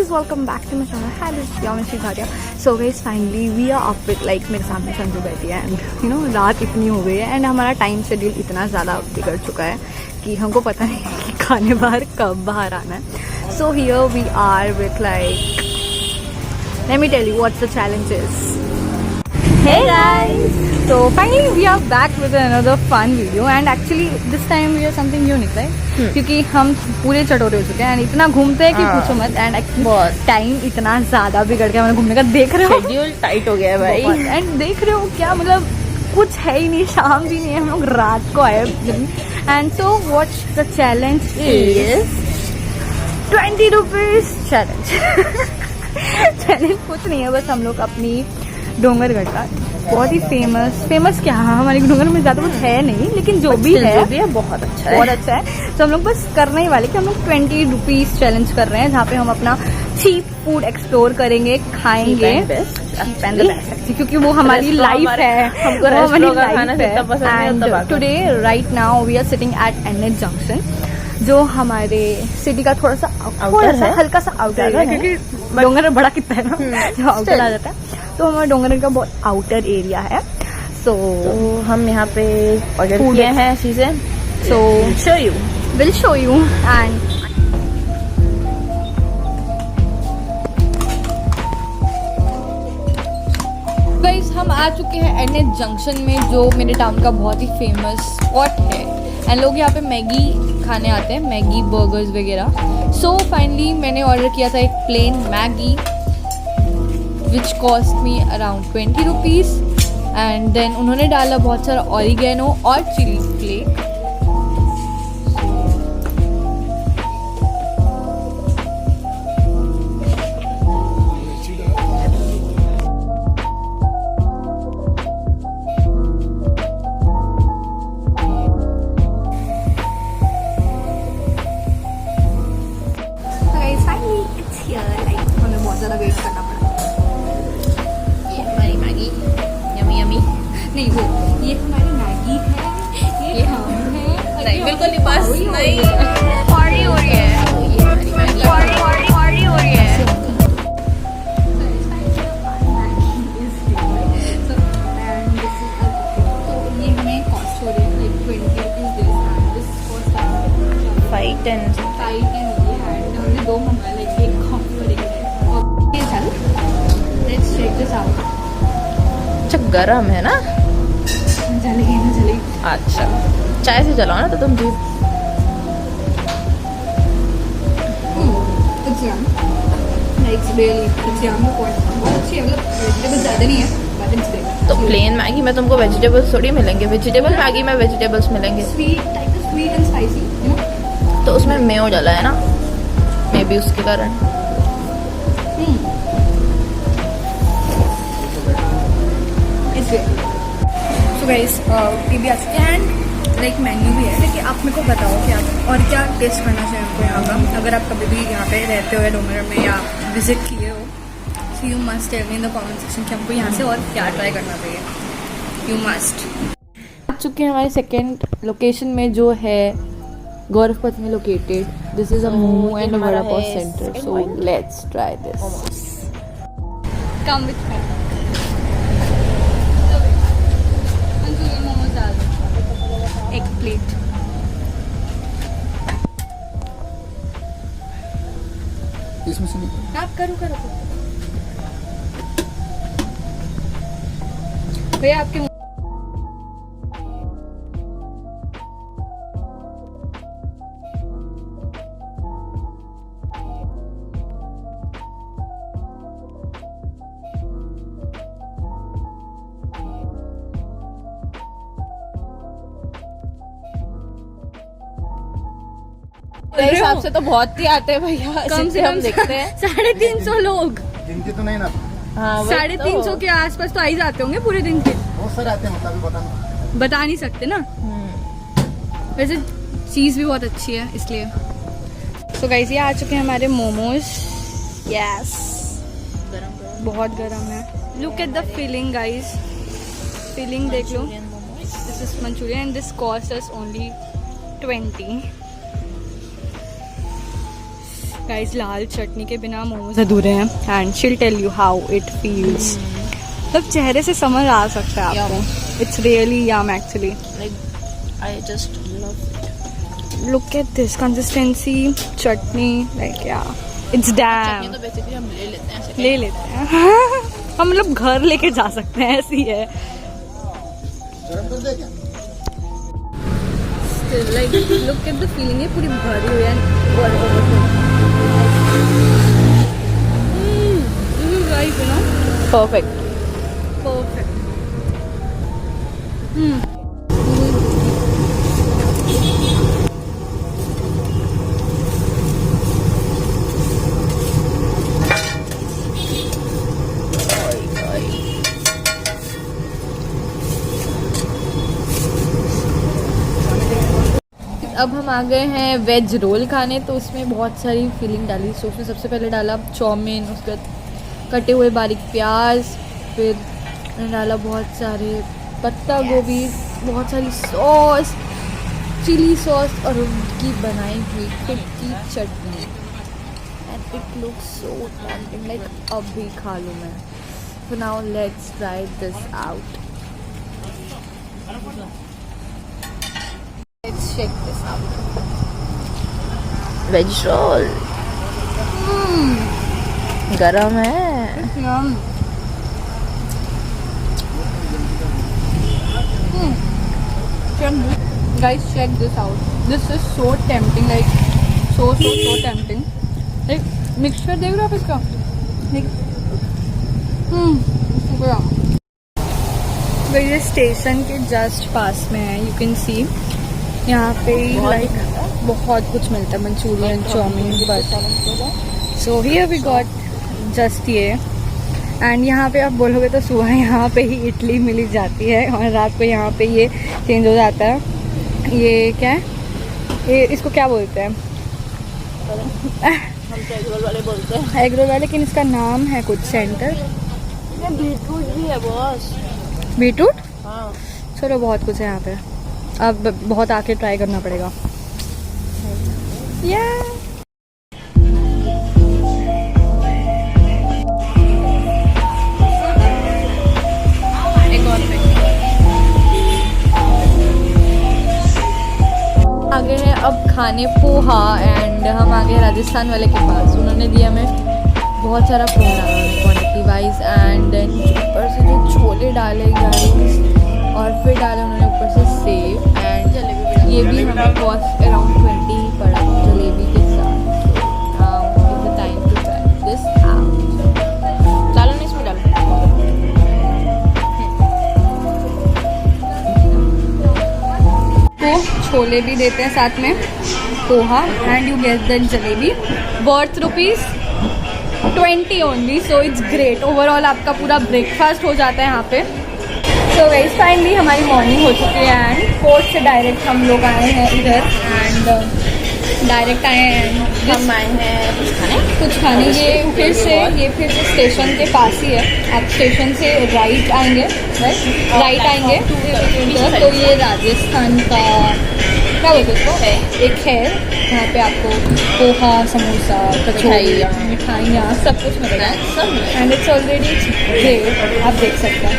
guys, welcome back to my channel. Hi, this is Yamanshi Bhatia. So guys, finally we are up with like मेरे सामने संजू बैठी है and you know रात इतनी हो गई है and हमारा टाइम शेड्यूल इतना ज़्यादा बिगड़ चुका है कि हमको पता नहीं है कि खाने बाहर कब बाहर आना है. So here we are with like, let me tell you what the challenge is. Hey guys! So finally we are back with another fun video and actually this time we are something unique, right? क्योंकि हम पूरे चटोरे हो चुके हैं and इतना घूमते हैं कि पूछो मत and actually टाइम इतना ज़्यादा बिगड़ गया हमारे घूमने का. देख रहे हो शेड्यूल टाइट हो गया है भाई एंड देख रहे हो क्या मतलब कुछ है ही नहीं, शाम भी नहीं है, हम लोग रात को आए and so what the challenge is 20 rupees challenge. Challenge कुछ नहीं है, बस हम लोग अपनी डोंगरगढ़ का बहुत ही फेमस क्या है, हमारे डोंगर में ज्यादा कुछ है नहीं लेकिन जो भी है बहुत अच्छा है. तो हम लोग बस करने ही वाले कि हम लोग 20 रुपीज चैलेंज कर रहे हैं जहाँ पे हम अपना चीप फूड एक्सप्लोर करेंगे, खाएंगे क्योंकि वो हमारी लाइफ है, हमको रेस्टोरेंट का खाना जितना पसंद है उतना बात. Today right now we are sitting at NH junction जो हमारे सिटी का थोड़ा सा हल्का सा आउटर है क्योंकि डोंगर बड़ा कितना है ना जो आउटर आ जाता है, तो हमारा डोंगर का बहुत आउटर एरिया है. सो हम यहाँ पे ऑर्डर किए हैं चीजें, so will show you and guys हम आ चुके हैं एनएच जंक्शन में जो मेरे टाउन का बहुत ही फेमस स्पॉट है एंड लोग यहाँ पे मैगी खाने आते हैं, मैगी बर्गर्स वगैरह. सो फाइनली मैंने ऑर्डर किया था एक plain Maggi which cost me around 20 rupees and then उन्होंने डाला बहुत सारा ऑरिगेनो और चिली फ्लेक. बहुत ज़्यादा वेट करना पड़ा. ये हमारी मैगी यमी यमी. नहीं वो ये हमारी मैगी है, ये हम है नहीं बिल्कुल नहीं, बस नहीं पार्टी हो रही है, ये हमारी मैगी पार्टी हो रही है. ये हमें कॉस्ट हो रही है like 20 rupees this and this cost 5 10 हमने दो मंगाए लाइक एक कॉफी और एक लेट्स चेक दिस आउट. अच्छा गरम है ना, चलेगी ना चलेगी. अच्छा चाय से चलाओ ना तो तुम जी. It's really it's yum. बहुत अच्छी है, मतलब वेजिटेबल ज़्यादा नहीं है but it's great. तो प्लेन मैगी में तुमको वेजिटेबल्स थोड़ी मिलेंगे, वेजिटेबल मैगी में वेजिटेबल्स मिलेंगे. Sweet and spicy, you know. तो उसमें मेयो डाला है ना, मे बी उसके कारण. So guys, we भी आ चुके हैं एंड लाइक मेन्यू भी है लेकिन आप मेरे को बताओ कि आप और क्या टेस्ट करना चाहिए आपको यहाँ का, अगर आप कभी भी यहाँ पे रहते हो या डोंगर में या विजिट किए हो. So you must tell me in the comment section कि हमको यहाँ से और क्या ट्राई करना चाहिए. You must. आ चुके हैं हमारे सेकेंड लोकेशन में जो है गौरवपथ में located. This is a momo and vada pav centre. So let's try this. Come with me. एक प्लेट. इसमें से नहीं आप करो भैया आपके मेरे हिसाब से तो बहुत ही आते हैं भैया, कम से कम देखते हैं 350 लोग. गिनती तो नहीं ना. हाँ 350 के आसपास तो आ ही जाते होंगे पूरे दिन के. बहुत सारे आते हैं, मतलब बता नहीं सकते ना. वैसे चीज़ भी बहुत अच्छी है इसलिए. सो गाइस ये आ चुके हैं हमारे मोमोज. यस बहुत गर्म है. Look at the feeling guys, feeling देख लो. This is Manchurian and this cost us only 20. Guys लाल चटनी के बिना मोमोज अधूरे हैं and she'll tell you how it feels. मतलब चेहरे से समझ आ सकता है आपको। It's really yum actually. Like I just love it. Look at this consistency, चटनी लाइक या इट्स डैम। चटनी तो बेसिकली हम ले लेते हैं ऐसे। ले लेते हैं हम मतलब घर लेके जा सकते हैं, ऐसी है। गरम कर दे क्या? Like look at the feeling, ये पूरी भरी हुई है। Guys you know perfect. Perfect. अब हम आ गए हैं वेज रोल खाने, तो उसमें बहुत सारी फीलिंग डाली। सो उसमें सबसे पहले डाला चाउमीन, उसके बाद कटे हुए बारीक प्याज, फिर मैंने डाला बहुत सारे पत्ता गोभी, बहुत सारी सॉस, चिली सॉस और उनकी बनाई हुई खुद की चटनी। And it looks so tempting, like अब भी खा लूँ मैं। So now let's try this out. Let's check this out. Veg roll. गरम है। Guys, check this out. This is so tempting, like so tempting. Like mixture देख रहे हो आप इसका? Like ये स्टेशन के जस्ट पास में है, यू कैन सी। यहाँ पे लाइक बहुत कुछ मिलता है, मंचूरियन, चाउमीन, बस। So here we got just ये। एंड यहाँ पे आप बोलोगे तो सुबह यहाँ पे ही इडली मिली जाती है और रात को यहाँ पे ये चेंज हो जाता है। ये क्या है, ये इसको क्या बोलते हैं? हम तो एग रोल वाले बोलते हैं। एग रोल वाले, लेकिन इसका नाम है कुछ सेंटर। ये बीटरूट भी है बॉस। बीटरूट? हाँ। चलो बहुत कुछ है यहाँ पे, अब बहुत आके ट्राई करना पड़ेगा। आगे है अब खाने पोहा, एंड हम आ गए राजस्थान वाले के पास। उन्होंने दिया हमें बहुत सारा पोहा डाला क्वान्टिटी वाइज, एंड ऊपर से जो छोले डाले गाइस, और फिर डाले उन्होंने ऊपर से सेव, एंड ये भी हमें कॉस्ट अराउंड 20 पड़ा जलेबी के साथ। Now is the time to try this out. डालो ना इसमें, डालो। तो छोले भी देते हैं साथ में, poha, and you get the jalebi. Worth ₹20 only, so it's great. Overall आपका पूरा ब्रेकफास्ट हो जाता है यहाँ पे। सो वेज फाइनली हमारी मॉर्निंग हो चुकी है एंड फोर्ट से डायरेक्ट हम लोग आए हैं इधर, एंड डायरेक्ट आए हैं। हम आए हैं कुछ खाने। ये फिर से स्टेशन के पास ही है। आप स्टेशन से राइट आएंगे, राइट आएंगे इधर, तो ये राजस्थान का क्या बोलते हैं उसको, एक है यहाँ पे आपको पोहा, समोसा, कचौड़ी, मिठाइयाँ सब कुछ मिलता है। एंड इट्स ऑलरेडी ग्रेट, आप देख सकते हैं।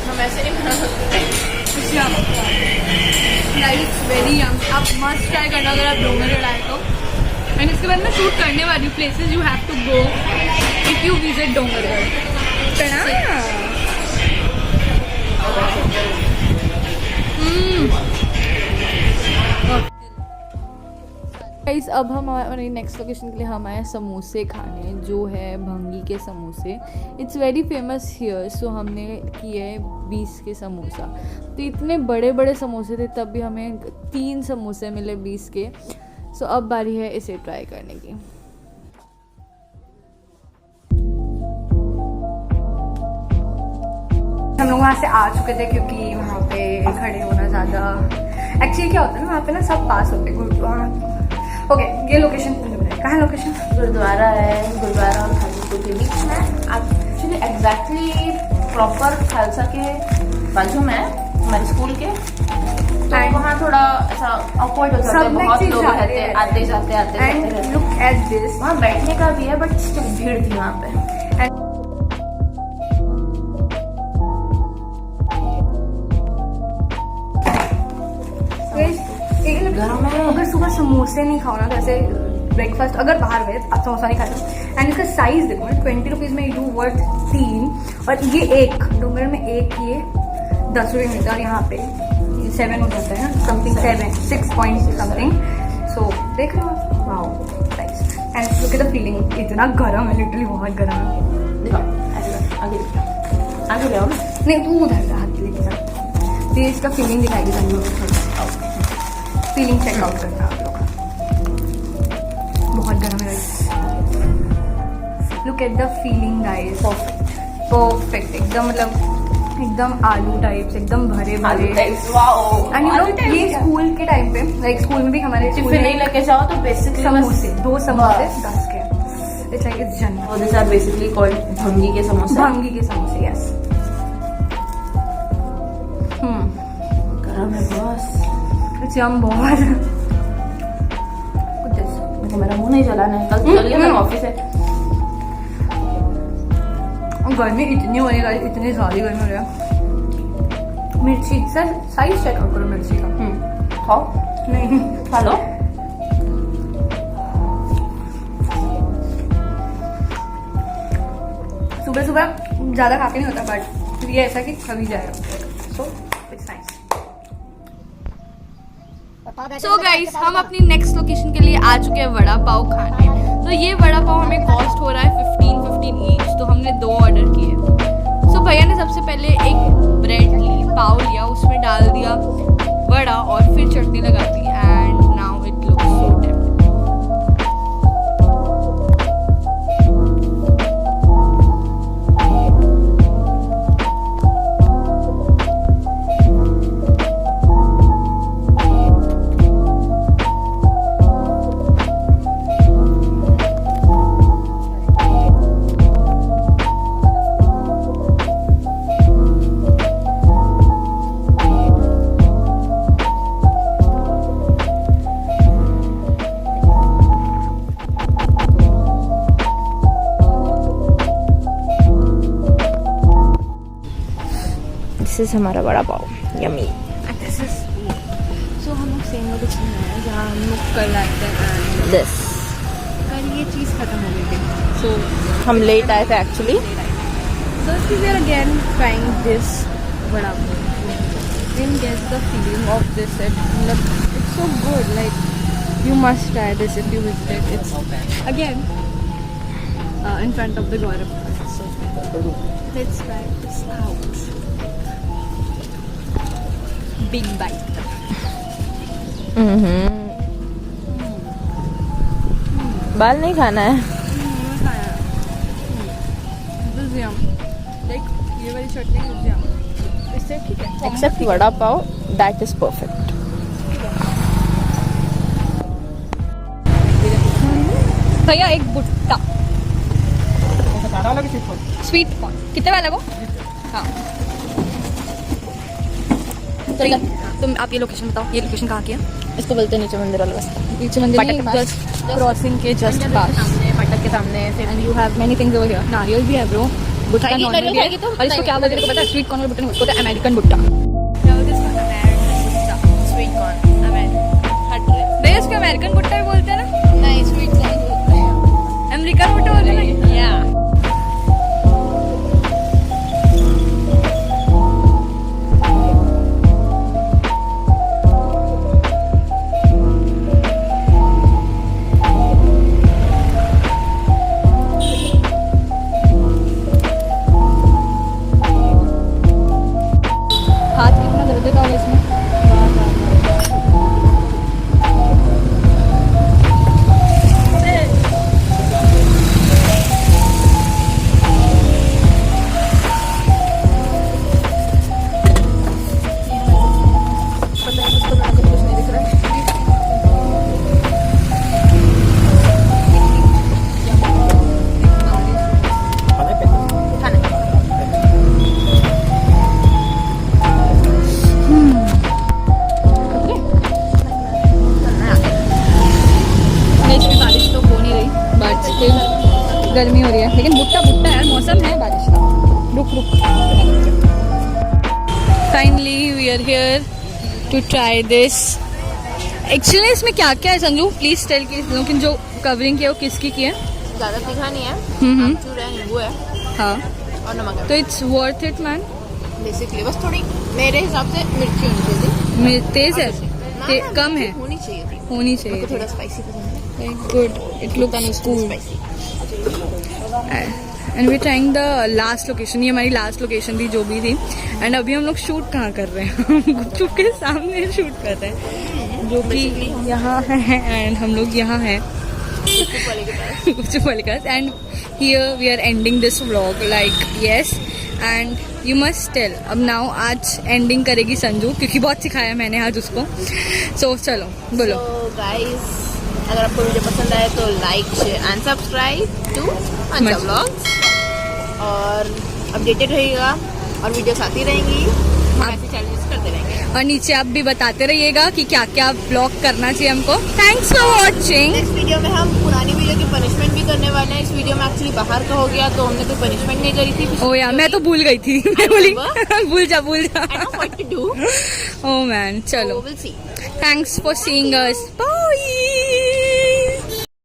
हम ऐसे नहीं बना सकते। इट्स वेरी यम। आप मस्ट ट्राई करना अगर आप डोंगरगढ़ आए तो। एंड इसके बाद मैं शूट करने वाली हूँ places you have to go if you visit Dongargarh. Guys अब हम हमारी नेक्स्ट लोकेशन के लिए हम आए समोसे खाने, जो है भंगी के समोसे। It's very famous here. So हमने किए 20 के समोसा। तो इतने बड़े बड़े समोसे थे, तब भी हमें 3 समोसे मिले 20 के। सो अब बारी है इसे ट्राई करने की। हम लोग वहाँ से आ चुके थे क्योंकि वहाँ पे खड़े होना ज़्यादा, एक्चुअली क्या होता है ना, वहाँ पे ना सब पास होते हैं। गुरुद्वारा, ओके ये लोकेशन कहाँ है? लोकेशन गुरुद्वारा है, गुरुद्वारा और खालसा के बीच में। एक्चुअली एग्जैक्टली प्रॉपर खालसा के बाजू में है हमारे स्कूल के। तो And- वहाँ थोड़ा ऐसा ऑकवर्ड हो जाता है, सब में बहुत चीज़ लोग जाते रहते हैं। आते जाते आते जाते एंड रहते। लुक एट दिस वहाँ बैठने का भी है बट स्टिल भीड़ थी वहाँ पे। गरम है। अगर सुबह समोसे नहीं खाओ ना, जैसे ब्रेकफास्ट अगर बाहर गए आप समोसा नहीं खाते, एंड इसका साइज देखो, 20 रुपीज़ में यू डू वर्थ 3, और ये एक डोंगर में एक ये 10 रुपये मिलता है, और यहाँ पे 7 हो जाता है ना, समथिंग 6 पॉइंट समथिंग। सो देख रहे हो, wow nice. And look at the feeling, इतना गर्म है, लिटरली बहुत गर्म है। दिखाओ ऐसे आगे ले आओ ना। नहीं तू उधर से हाथ लेके जा, फिर इसका फीलिंग दिखाएगी तुम, फीलिंग चेक आउट करना आप लोग, बहुत गर्म है। Look at the feeling guys, perfect एकदम, मतलब एकदम आलू टाइप्स, एकदम भरे भरे। एंड यू नो ये स्कूल के टाइम पे, लाइक स्कूल में भी हमारे स्कूल टिफिन नहीं में लेके जाओ तो बेसिकली समोसे, 2 समोसे 10 के, इट्स लाइक इट्स जन्नत। दिस आर बेसिकली कॉल्ड भंगी के समोसे। भंगी के समोसे, यस। गरम है बॉस। जम बहुत कुछ देखो मेरा मुंह नहीं जलाना है, कल चलिए ना ऑफिस है। गर्मी इतनी हो रही है, इतनी सारी गर्मी हो रही है। मिर्ची सर साइज चेक आउट करो मिर्ची का। खाओ नहीं खा लो। सुबह सुबह ज्यादा खा के नहीं होता, बट ये ऐसा कि कभी जाएगा, so it's nice. So guys हम अपनी नेक्स्ट लोकेशन के लिए आ चुके हैं वड़ा पाव खाने। तो ये वड़ा पाव हमें कॉस्ट हो रहा है 15 ईच, तो हमने 2 ऑर्डर किए। सो भैया ने सबसे पहले एक ब्रेड ली, पाव लिया, उसमें डाल दिया वड़ा और फिर चटनी लगा दी, and now it looks so tempting. This is हमारा वड़ा पाव, यम्मी। सो हम लोग सेम लोकेशन में हैं जहाँ हम लोग कल आते हैं, दिस कल ये चीज़ खत्म हो गई थी, सो हम लेट आए थे actually. So we are again trying this vada pav. Didn't get the feeling of this. It's so good. Like you must try this if you visit it. It's again in front of the Gaurav Park. So let's try this out. Big bite. बाल नहीं खाना है। This is yum. Like ये वाली चटनी is yum. इससे ठीक है. Except vada pav, that is perfect. भैया एक भुट्टा स्वीट कॉर्न कितने वाला वो? हाँ चलिए तुम आप ये लोकेशन बताओ, ये लोकेशन कहाँ की है? इसको बोलते हैं नीचे मंदिर वाला रास्ता। नीचे मंदिर मटक के पास। जस्ट क्रॉसिंग के जस्ट पास, सामने मटक के सामने and you have many things over here. नारियल भी है ब्रो, भुट्टा खाएगी, नॉर्मल नारियल भी है, खाएगी तो और इसको क्या बोलते हैं बताइए। पता है? स्वीट कॉर्न वाला भुट्टा नहीं, उसको अमेरिकन भुट्टा। स्वीट कॉर्न भैया इसको अमेरिकन भुट्टा भी बोलते हैं ना? नहीं, स्वीट कॉर्न बोलते हैं। अमेरिकन भुट्टा बोलते हैं ना? या हाथ कितना दर्द का होगा इसमें? लेकिन भुट्टा भुट्टा है, मौसम है बारिश का। रुक रुक। Finally we are here to try this. Actually इसमें क्या क्या है संजू, प्लीज टेल कि लेकिन जो कवरिंग की है वो किसकी की है? ज़्यादा तीखा नहीं है, आमचूर है, नींबू है हाँ, और नमक है तो it's worth it man. Basically. बस थोड़ी मेरे हिसाब से मिर्ची होनी चाहिए थी। तेज है, ना, कम है, होनी चाहिए थी। होनी मेरे चाहिए को थोड़ा स्पाइसी पसंद है। Good, it looks cool. Spicy. And we trying the last location, ये हमारी लास्ट लोकेशन थी जो भी थी। एंड अभी हम लोग शूट कहाँ कर रहे हैं? हम गुपचुप के सामने शूट कर रहे हैं, जो कि यहाँ है। एंड हम लोग यहाँ हैं गुपचुप वाले के पास। And here we are ending this vlog, like yes. And you must tell, अब नाउ आज एंडिंग करेगी संजू, क्योंकि बहुत सिखाया मैंने आज उसको। सो चलो बोलो। तो गाइस, अगर आपको वीडियो पसंद आए तो like share and subscribe to Anja vlogs, और अपडेटेड रहिएगा और वीडियोस आती रहेंगी, हम ऐसे चैलेंजेस करते रहेंगे। और नीचे आप भी बताते रहिएगा कि क्या क्या ब्लॉग करना चाहिए हमको। Thanks for watching. Next video में हम पुरानी वीडियो की पनिशमेंट भी करने वाले हैं। इस वीडियो में एक्चुअली बाहर का हो गया तो हमने कोई पनिशमेंट नहीं करी थी। ओ यार, मैं तो भूल गई थी। मैं बोली भूल जा भूल जा। I know what to do. Oh man, चलो, So we'll see. Thanks for seeing us, bye.